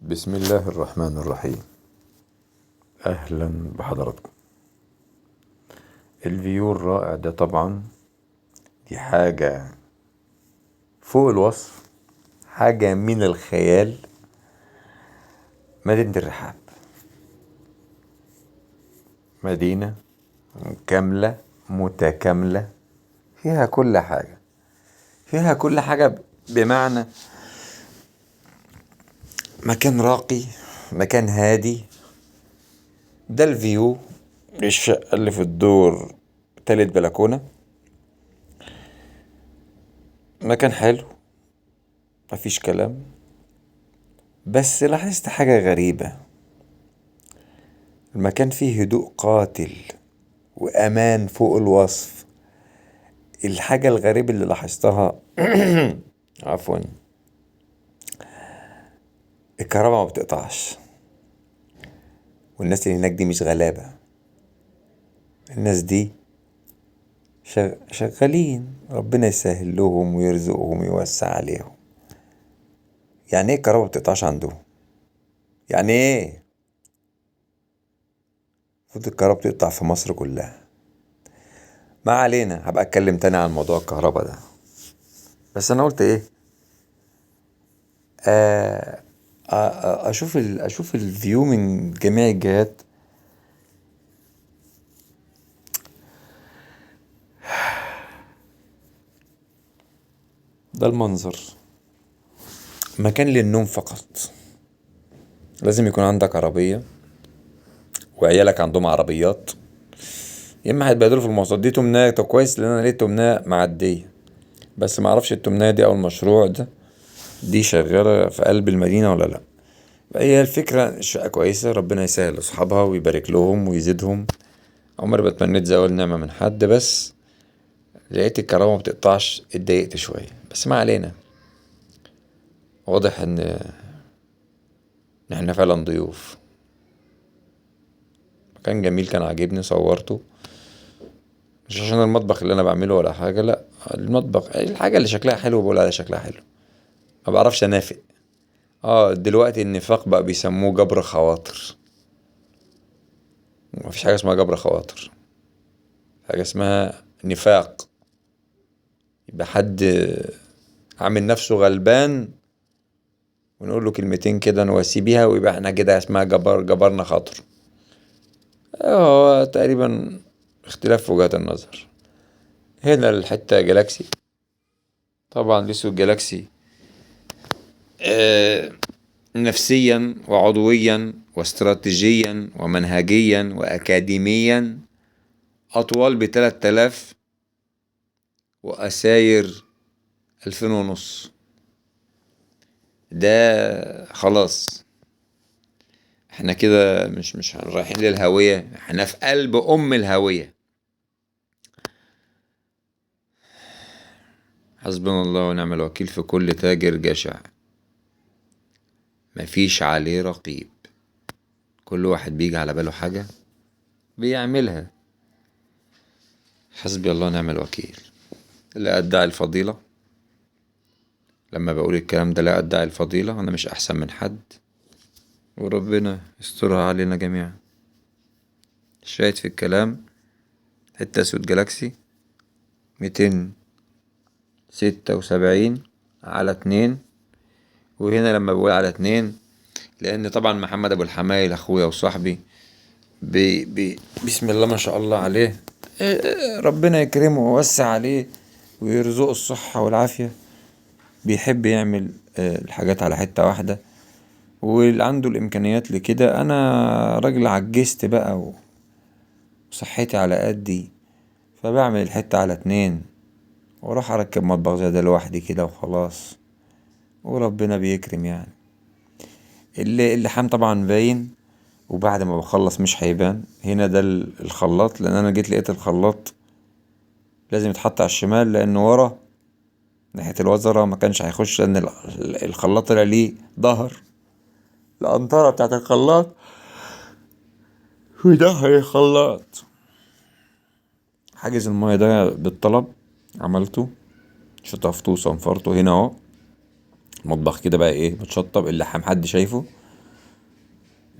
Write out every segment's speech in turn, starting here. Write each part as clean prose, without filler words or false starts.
بسم الله الرحمن الرحيم. أهلا بحضراتكم. الفيو الرائع ده طبعا دي حاجة فوق الوصف، حاجة من الخيال. مدينة الرحاب، مدينة كاملة متكاملة، فيها كل حاجة، فيها كل حاجة، بمعنى مكان راقي، مكان هادي. ده الفيو للشقة اللي في الدور تالت بلكونة. مكان حلو، مفيش كلام. بس لاحظت حاجة غريبة، المكان فيه هدوء قاتل وأمان فوق الوصف. الحاجة الغريبة اللي لاحظتها عفوا، الكهرباء ما بتقطعش، والناس اللي هناك دي مش غلابة. الناس دي شغالين، ربنا يسهل لهم ويرزقهم ويوسع عليهم. يعني ايه الكهرباء ما بتقطعش عندهم؟ يعني ايه؟ المفروض الكهرباء بتقطع في مصر كلها. ما علينا، هبقى اتكلم تاني عن موضوع الكهرباء ده. بس انا قلت ايه، آه اشوف الفيو من جميع الجهات. ده المنظر، مكان للنوم فقط. لازم يكون عندك عربية وعيالك عندهم عربيات، يا اما هيتبهدلوا في المواصلات. دي تمنية. طب كويس، لان انا لقيت تمنية معدية، بس ما اعرفش التمنية دي او المشروع ده دي شغالة في قلب المدينة ولا لا. هي الفكرة الشقة كويسة، ربنا يسهل لاصحابها ويبارك لهم ويزيدهم. عمري ما اتمنيت زوال نعمة من حد، بس لقيت الكهرباء ما بتقطعش، اتضايقت شوية. بس ما علينا، واضح ان احنا فعلا ضيوف. مكان جميل، كان عاجبني، صورته. مش عشان المطبخ اللي انا بعمله ولا حاجة، لا، المطبخ الحاجة اللي شكلها حلو بقول عليها شكلها حلو، ما بعرفش انافق. دلوقتي النفاق بقى بيسموه جبر خواطر. مفيش حاجة اسمها جبر خواطر، حاجة اسمها نفاق. يبقى حد عامل نفسه غلبان ونقول له كلمتين كده نواسي بيها، ويبقى احنا كده اسمها جبرنا خاطر. هو تقريبا اختلاف في وجهات النظر. هنا الحتة جالاكسي، طبعا لسه جالاكسي. آه نفسيا وعضويا واستراتيجيا ومنهجيا وأكاديميا أطوال ب3000، وأساير 2500. ده خلاص، احنا كده مش رايحين للهوية، احنا في قلب الهوية. حسبنا الله ونعم الوكيل في كل تاجر جشع، مفيش عليه رقيب. كل واحد بيجي على باله حاجة بيعملها. حسبي الله ونعم الوكيل. لا أدعي الفضيلة، لما بقول الكلام ده لا أدعي الفضيلة، أنا مش أحسن من حد، وربنا يسترها علينا جميعا. شايت في الكلام، حتة سود جالاكسي 276/2. وهنا لما بقول على 2، لأن طبعا محمد أبو الحمايل أخويا وصاحبي، بسم الله ما شاء الله عليه، ربنا يكرمه ويوسع عليه ويرزقه الصحة والعافية. بيحب يعمل الحاجات على حتة واحدة، واللي عنده الإمكانيات لكده. أنا راجل عجزت بقى وصحتي على قدي، فبعمل الحتة على 2، وراح أركب مطبخ زي ده لوحدي كده وخلاص، وربنا بيكرم يعني. اللحام طبعا باين، وبعد ما بخلص مش هيبان. هنا ده الخلاط، لان انا جيت لقيت الخلاط لازم يتحط على الشمال، لان ورا ناحية الوزرة ما كانش هيخش، لان الخلاط طلع ليه ظهر، القنطرة بتاعت الخلاط في ظهر الخلاط. حاجز المايه ده بالطلب، عملته، شطفته وصنفرته. هنا اهو المطبخ كده بقى ايه، متشطب، اللحام حد شايفه.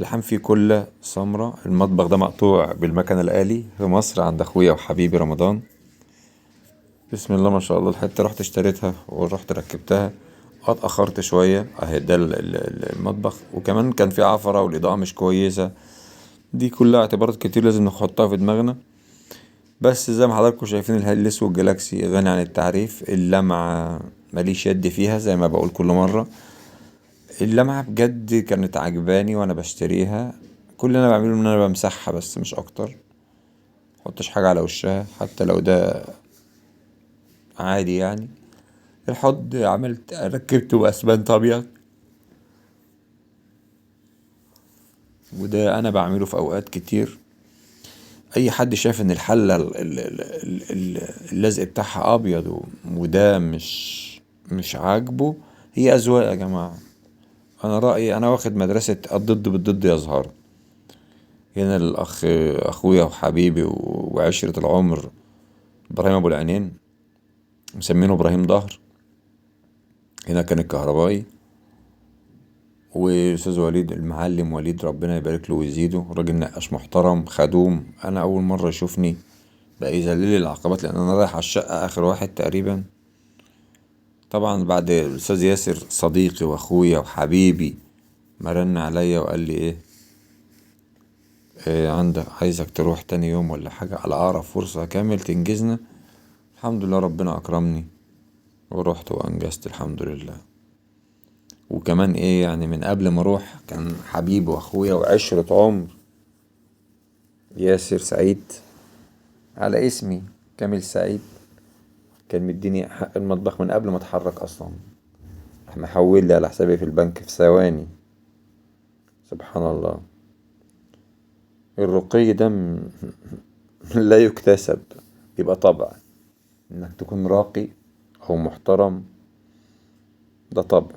اللحام فيه كلة سمرة. المطبخ ده مقطوع بالمكن الآلي في مصر عند أخويا وحبيبي رمضان. بسم الله ما شاء الله. الحتة رحت اشتريتها ورحت ركبتها. اتأخرت شوية اهي ده المطبخ، وكمان كان في عفرة والإضاءة مش كويسة. دي كلها اعتبارات كتير لازم نحطها في دماغنا. بس زي ما حضراتكم شايفين الأسود جالاكسي غني عن التعريف. اللمعة ماليش يد فيها زي ما بقول كل مرة. اللمعة بجد كانت عجباني وانا بشتريها. كل اللي انا بعمله ان انا بمسحها بس مش اكتر. محطش حاجة على وشها حتى لو ده عادي يعني. الحوض ركبته بأسمنت أبيض، وده أنا بعمله في أوقات كتير. أي حد شايف إن الحلة اللزق بتاعها أبيض وده مش عاجبه، هي أذواق يا جماعة. أنا رأيي، أنا واخد مدرسة الضد بالضد يظهر. هنا أخويا وحبيبي وعشرة العمر إبراهيم أبو العينين، مسمينه إبراهيم ظهر. هنا كان الكهربائي، واستاذ وليد المعلم وليد ربنا يبارك له ويزيده، راجل نقاش محترم خدوم. انا اول مره يشوفني بقى يذلل لي العقبات لان انا رايح على الشقه اخر واحد تقريبا. طبعا بعد الاستاذ ياسر صديقي واخويا وحبيبي ما رن عليا وقال لي إيه عندك، عايزك تروح تاني يوم ولا حاجه على اقرب فرصه كامل تنجزنا. الحمد لله ربنا اكرمني ورحت وانجزت الحمد لله. وكمان يعني من قبل ما اروح كان حبيبي واخويا وعشرة عمر ياسر سعيد على اسمي كامل سعيد كان مديني حق المطبخ من قبل ما اتحرك اصلا. راح محول لي على حسابي في البنك في ثواني. سبحان الله. الرقي ده لا يكتسب، يبقى طبع. انك تكون راقي او محترم ده طبع.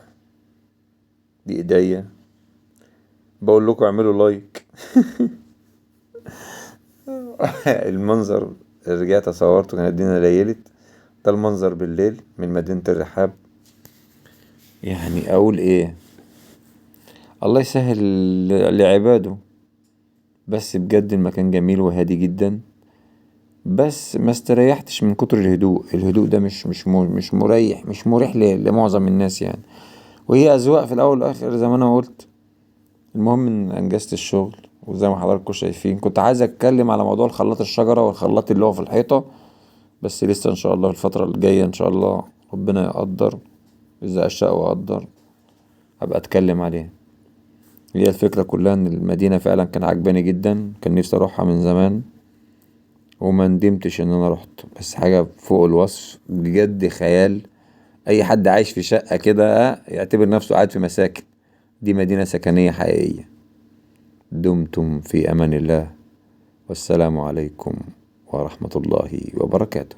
دي ايديا بقول لكم اعملوا لايك. المنظر رجعت صورته كانت الدنيا ليلت. ده المنظر بالليل من مدينة الرحاب. يعني اقول الله يسهل لعباده. بس بجد المكان جميل وهادي جدا. بس ما استريحتش من كتر الهدوء ده مش مريح لمعظم الناس يعني. وهي اذواق في الاول والاخر زي ما انا قلت. المهم ان انجزت الشغل، وزي ما حضراتكم شايفين كنت عايز اتكلم على موضوع الخلاط الشجرة والخلاط اللي هو في الحيطة، بس لسه ان شاء الله الفترة الجاية ان شاء الله ربنا يقدر اذا اشاء وقدر هبقى اتكلم عليه. هي الفكرة كلها ان المدينة فعلا كان عجباني جدا، كان نفسي اروحها من زمان وما ندمتش ان انا رحت. بس حاجة فوق الوصف بجد خيال. اي حد عايش في شقة كده يعتبر نفسه قاعد في مساكن. دي مدينة سكنية حقيقية. دمتم في امان الله، والسلام عليكم ورحمة الله وبركاته.